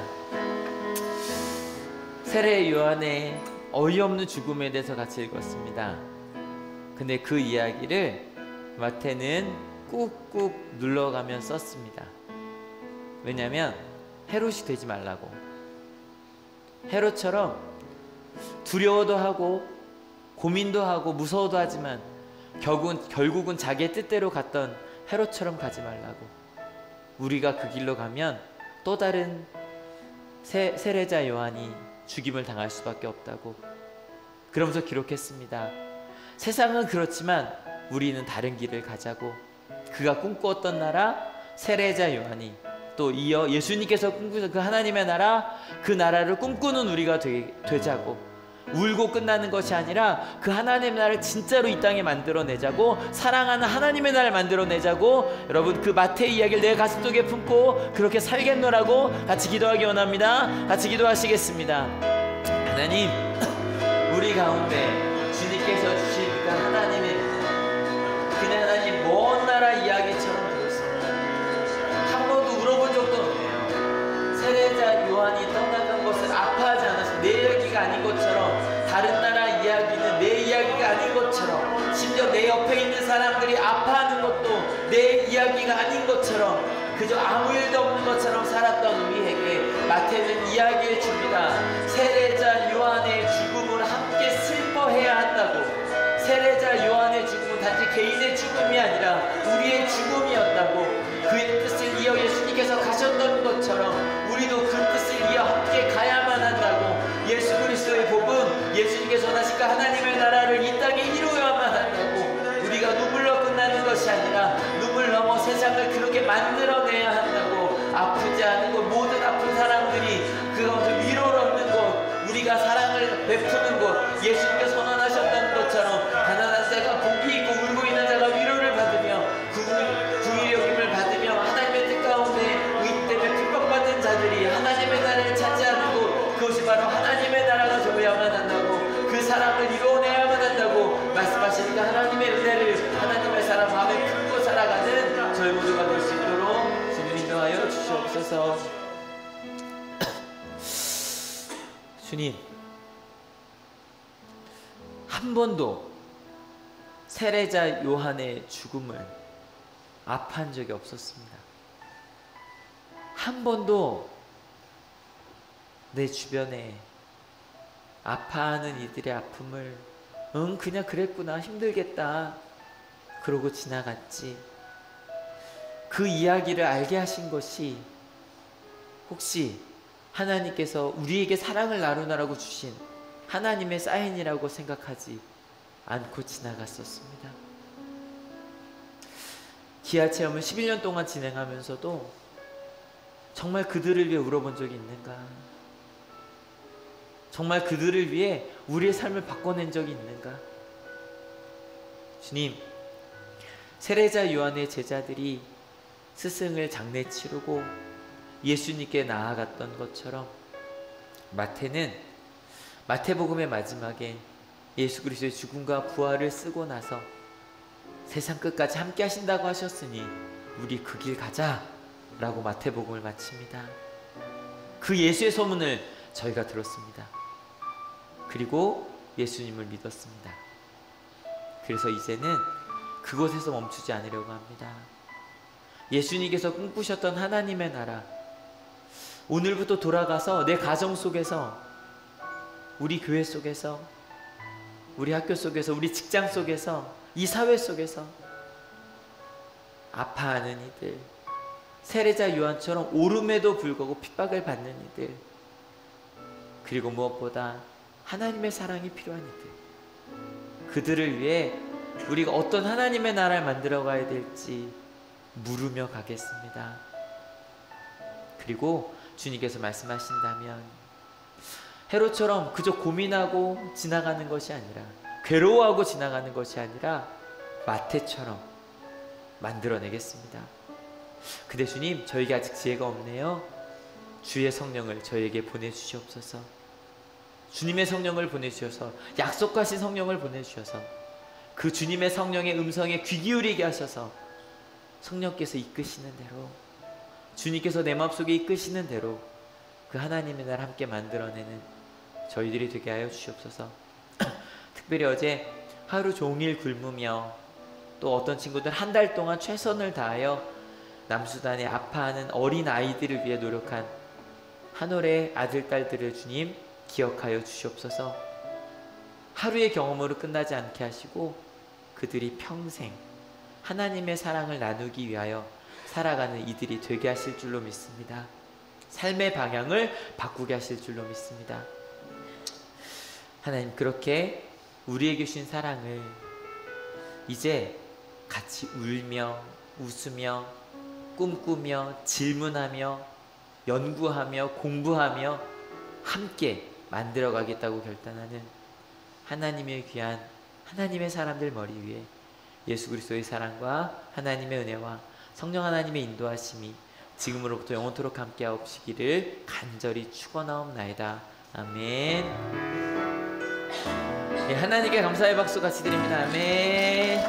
세례 요한의 어이없는 죽음에 대해서 같이 읽었습니다. 근데 그 이야기를 마태는 꾹꾹 눌러가며 썼습니다. 왜냐하면 헤롯이 되지 말라고. 헤롯처럼 두려워도 하고 고민도 하고 무서워도 하지만 결국은 자기의 뜻대로 갔던 헤롯처럼 가지 말라고. 우리가 그 길로 가면 또 다른 세례자 요한이 죽임을 당할 수밖에 없다고. 그러면서 기록했습니다. 세상은 그렇지만 우리는 다른 길을 가자고. 그가 꿈꾸었던 나라 세례자 요한이, 또 이어 예수님께서 꿈꾸신 그 하나님의 나라, 그 나라를 꿈꾸는 우리가 되자고. 울고 끝나는 것이 아니라 그 하나님의 나라를 진짜로 이 땅에 만들어내자고, 사랑하는 하나님의 나라를 만들어내자고. 여러분, 그 마태의 이야기를 내 가슴속에 품고 그렇게 살겠노라고 같이 기도하기 원합니다. 같이 기도하시겠습니다. 하나님, 우리 가운데 주님께서 주신 그 하나님의 그냥 하나님 먼 나라 이야기처럼 들었습니다. 한 번도 울어본 적도 없네요. 세례자 요한이 떠나간 것을 아파하지 않았어요. 내 이야기가 아닌 것처럼, 다른 나라 이야기는 내 이야기가 아닌 것처럼, 심지어 내 옆에 있는 사람들이 아파하는 것도 내 이야기가 아닌 것처럼, 그저 아무 일도 없는 것처럼 살았던 우리에게 마태는 이야기해 줍니다. 세례자 요한의 죽음을 함께 슬퍼해야 한다고. 세례자 요한의 죽음은 단지 개인의 죽음이 아니라 우리의 죽음이었다고. 그의 뜻을 이어 예수님께서 가셨던 것처럼 우리도 그 뜻을 이어 함께 가야만 한다고. 예수 그리스도의 복음, 예수님께서 원하신 그 하나님의 나라를 이 땅에 이루어야만 한다고. 우리가 눈물로 끝나는 것이 아니라 눈물 넘어 세상을 그렇게 만들어내야 한다고. 아프지 않은 곳, 모든 아픈 사람들이 그것을 위로를 얻는 곳, 우리가 사랑을 베푸는 곳, 예수님께서 선언하셨던 것처럼 가난한 자가 복이 있고 울고 있는 자가 위로를 받으며 구의 여김을 받으며 하나님의 뜻 가운데 의 때문에 핍박받은 자들이 하나님의 나라를 차지하는 곳, 그것이 바로 하나님의 나라가 되어야만 한다고. 그 사랑을 이루어내야만 한다고 말씀하시니까 하나님의 은혜를 하나님의 사랑 마음에 품고 살아가는 저희 모두가 될 수 있도록 주님 인도하여 주시옵소서. 주님, 한 번도 세례자 요한의 죽음을 아파한 적이 없었습니다. 한 번도 내 주변에 아파하는 이들의 아픔을 그냥 그랬구나, 힘들겠다 그러고 지나갔지. 그 이야기를 알게 하신 것이 혹시 하나님께서 우리에게 사랑을 나누라고 주신 하나님의 사인이라고 생각하지 않고 지나갔었습니다. 기아 체험을 11년 동안 진행하면서도 정말 그들을 위해 울어본 적이 있는가? 정말 그들을 위해 우리의 삶을 바꿔낸 적이 있는가? 주님, 세례자 요한의 제자들이 스승을 장례 치르고 예수님께 나아갔던 것처럼 마태복음의 마지막에 예수 그리스도의 죽음과 부활을 쓰고 나서 세상 끝까지 함께 하신다고 하셨으니 우리 그 길 가자 라고 마태복음을 마칩니다. 그 예수의 소문을 저희가 들었습니다. 그리고 예수님을 믿었습니다. 그래서 이제는 그곳에서 멈추지 않으려고 합니다. 예수님께서 꿈꾸셨던 하나님의 나라, 오늘부터 돌아가서 내 가정 속에서, 우리 교회 속에서, 우리 학교 속에서, 우리 직장 속에서, 이 사회 속에서 아파하는 이들, 세례자 요한처럼 오름에도 불구하고 핍박을 받는 이들, 그리고 무엇보다 하나님의 사랑이 필요한 이들, 그들을 위해 우리가 어떤 하나님의 나라를 만들어 가야 될지 물으며 가겠습니다. 그리고 주님께서 말씀하신다면 헤롯처럼 그저 고민하고 지나가는 것이 아니라, 괴로워하고 지나가는 것이 아니라 마태처럼 만들어내겠습니다. 근데 주님, 저에게 아직 지혜가 없네요. 주의 성령을 저에게 보내주시옵소서. 주님의 성령을 보내주셔서, 약속하신 성령을 보내주셔서 그 주님의 성령의 음성에 귀 기울이게 하셔서 성령께서 이끄시는 대로, 주님께서 내 마음속에 이끄시는 대로 그 하나님의 나라를 함께 만들어내는 저희들이 되게 하여 주시옵소서. 특별히 어제 하루 종일 굶으며, 또 어떤 친구들 한 달 동안 최선을 다하여 남수단에 아파하는 어린 아이들을 위해 노력한 한올의 아들, 딸들을 주님 기억하여 주시옵소서. 하루의 경험으로 끝나지 않게 하시고 그들이 평생 하나님의 사랑을 나누기 위하여 살아가는 이들이 되게 하실 줄로 믿습니다. 삶의 방향을 바꾸게 하실 줄로 믿습니다. 하나님, 그렇게 우리에게 주신 사랑을 이제 같이 울며 웃으며 꿈꾸며 질문하며 연구하며 공부하며 함께 만들어가겠다고 결단하는 하나님의 귀한 하나님의 사람들 머리 위에 예수 그리스도의 사랑과 하나님의 은혜와 성령 하나님의 인도하심이 지금으로부터 영원토록 함께하옵시기를 간절히 축원하옵나이다. 아멘. 네, 하나님께 감사의 박수 같이 드립니다. 아멘.